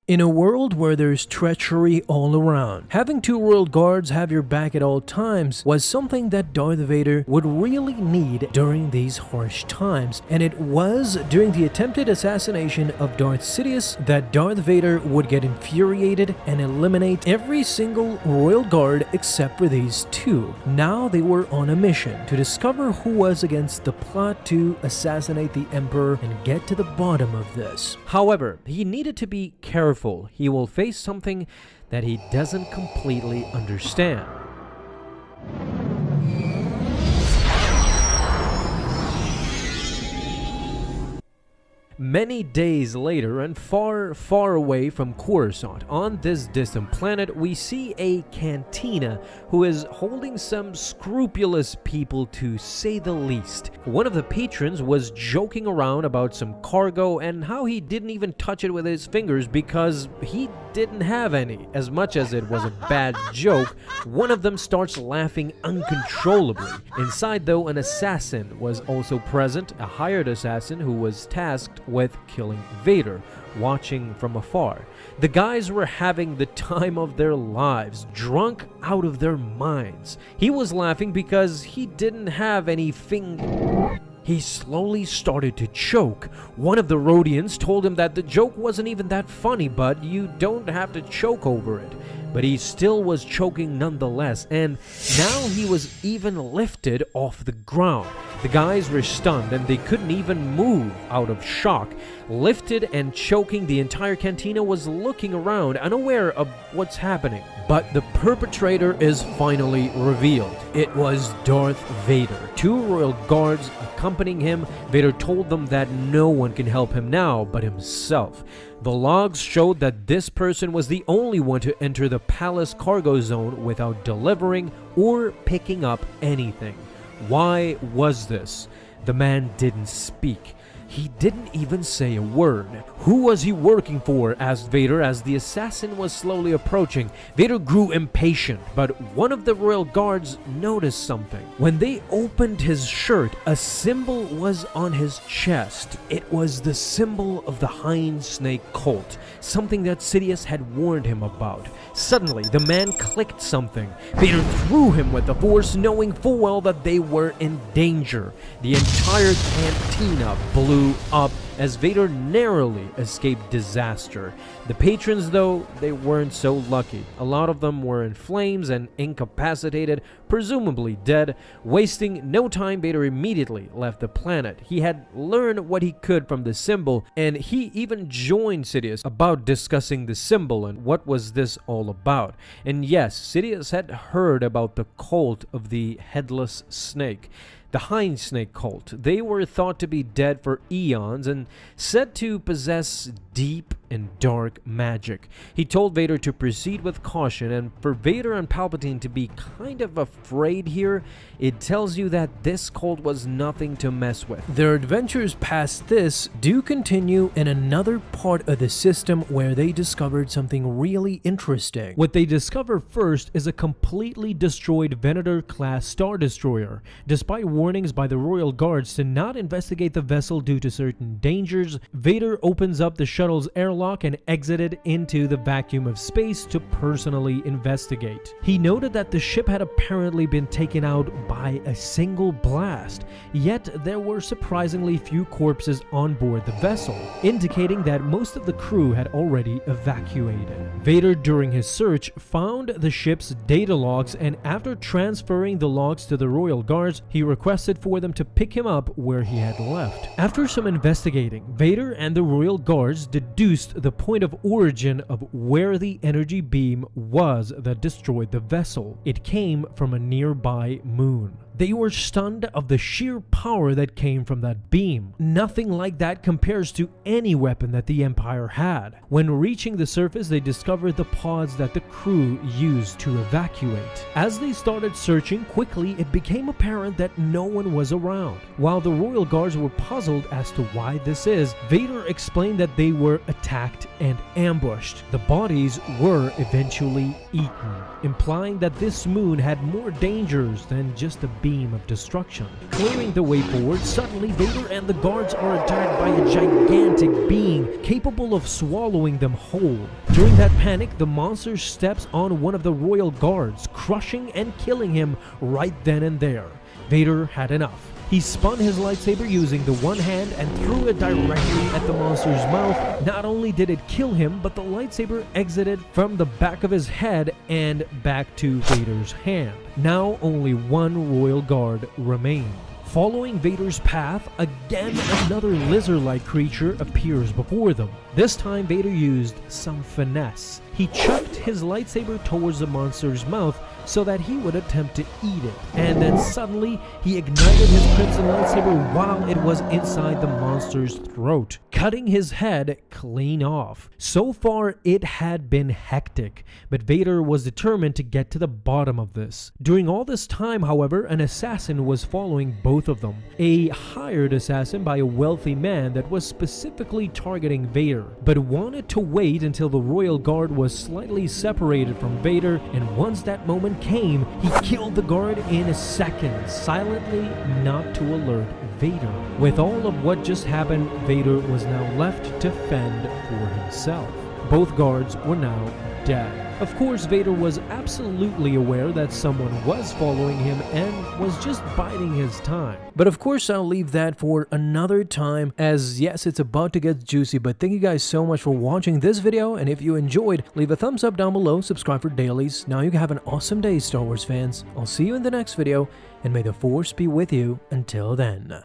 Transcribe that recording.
In a world where there's treachery all around, having two royal guards have your back at all times was something that Darth Vader would really need during these harsh times, and it was during the attempted assassination of Darth Sidious that Darth Vader would get infuriated and eliminate every single royal guard except for these two. Now they were on a mission to discover who was against the plot to assassinate the Emperor and get to the bottom of this. However, he needed to be careful. He will face something that he doesn't completely understand. Many days later, and far, far away from Coruscant, on this distant planet, we see a cantina who is holding some scrupulous people, to say the least. One of the patrons was joking around about some cargo and how he didn't even touch it with his fingers because he didn't have any. As much as it was a bad joke, one of them starts laughing uncontrollably. Inside, though, an assassin was also present, a hired assassin who was tasked with killing Vader, watching from afar. The guys were having the time of their lives, drunk out of their minds. He was laughing because he didn't have anything. He slowly started to choke. One of the Rhodians told him that the joke wasn't even that funny, but you don't have to choke over it. But he still was choking nonetheless, and now he was even lifted off the ground. The guys were stunned and they couldn't even move out of shock. Lifted and choking, the entire cantina was looking around, unaware of what's happening. But the perpetrator is finally revealed. It was Darth Vader. Two royal guards accompanying him. Vader told them that no one can help him now but himself. The logs showed that this person was the only one to enter the palace cargo zone without delivering or picking up anything. Why was this? The man didn't speak. He didn't even say a word. Who was he working for? Asked Vader as the assassin was slowly approaching. Vader grew impatient, but one of the royal guards noticed something. When they opened his shirt, a symbol was on his chest. It was the symbol of the Hind Snake cult, something that Sidious had warned him about. Suddenly, the man clicked something. Vader threw him with the force, knowing full well that they were in danger. The entire cantina blew up as Vader narrowly escaped disaster. The patrons, though, they weren't so lucky. A lot of them were in flames and incapacitated, presumably dead. Wasting no time, Vader immediately left the planet. He had learned what he could from the symbol, and he even joined Sidious about discussing the symbol and what was this all about. And yes, Sidious had heard about the cult of the Headless Snake. The Hind Snake cult. They were thought to be dead for eons and said to possess deep and dark magic. He told Vader to proceed with caution, and for Vader and Palpatine to be kind of afraid here, it tells you that this cult was nothing to mess with. Their adventures past this do continue in another part of the system where they discovered something really interesting. What they discover first is a completely destroyed Venator-class Star Destroyer. Despite warnings by the royal guards to not investigate the vessel due to certain dangers, Vader opens up the shuttle's airlock and exited into the vacuum of space to personally investigate. He noted that the ship had apparently been taken out by a single blast, yet there were surprisingly few corpses on board the vessel, indicating that most of the crew had already evacuated. Vader, during his search, found the ship's data logs, and after transferring the logs to the royal guards, he requested for them to pick him up where he had left. After some investigating, Vader and the royal guards deduced the point of origin of where the energy beam was that destroyed the vessel. It came from a nearby moon. They were stunned of the sheer power that came from that beam. Nothing like that compares to any weapon that the Empire had. When reaching the surface, they discovered the pods that the crew used to evacuate. As they started searching, quickly it became apparent that no one was around. While the royal guards were puzzled as to why this is, Vader explained that they were attacked and ambushed. The bodies were eventually eaten, implying that this moon had more dangers than just a beam of destruction. Clearing the way forward, suddenly Vader and the guards are attacked by a gigantic being capable of swallowing them whole. During that panic, the monster steps on one of the royal guards, crushing and killing him right then and there. Vader had enough. He spun his lightsaber using the one hand and threw it directly at the monster's mouth. Not only did it kill him, but the lightsaber exited from the back of his head and back to Vader's hand. Now only one royal guard remained. Following Vader's path, again another lizard-like creature appears before them. This time Vader used some finesse. He chucked his lightsaber towards the monster's mouth so that he would attempt to eat it. And then suddenly, he ignited his crimson lightsaber while it was inside the monster's throat, cutting his head clean off. So far, it had been hectic, but Vader was determined to get to the bottom of this. During all this time, however, an assassin was following both of them. A hired assassin by a wealthy man that was specifically targeting Vader, but wanted to wait until the royal guard was slightly separated from Vader, and once that moment came, he killed the guard in a second, silently, not to alert Vader. With all of what just happened, Vader was now left to fend for himself. Both guards were now dead. Of course, Vader was absolutely aware that someone was following him and was just biding his time. But of course, I'll leave that for another time, as yes, it's about to get juicy. But thank you guys so much for watching this video, and if you enjoyed, leave a thumbs up down below, subscribe for dailies. Now you can have an awesome day, Star Wars fans. I'll see you in the next video, and may the Force be with you until then.